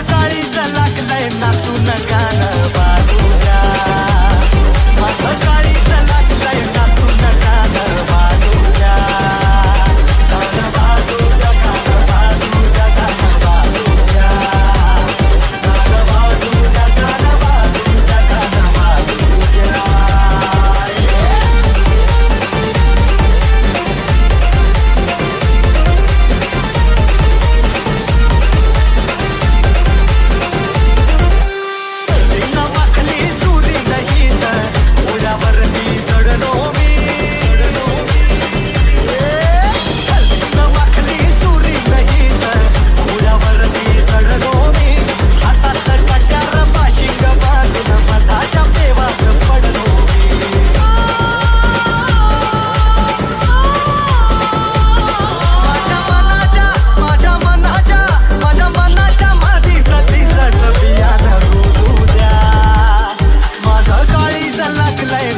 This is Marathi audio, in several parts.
माझं काळीज लागलंय नाचून गाणं वाजू द्या. माझं काळीज लागलंय नाचून गाणं वाजू द्या. गाणं वाजू द्या, गाणं वाजू द्या, गाणं वाजू द्या. गाणं वाजू द्या, गाणं वाजू द्या, गाणं वाजू द्या.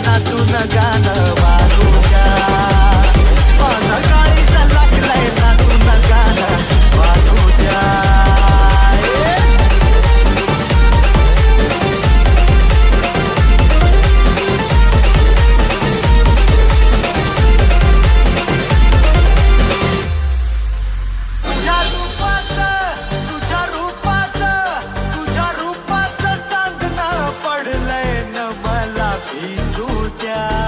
नाचून गाणं वाजू द्या. माझं काळीज लागलंय नाचून गाणं वाजू द्या. तुझ्या रूपाचं चांदणं पडलंय न मला भिजू द्या.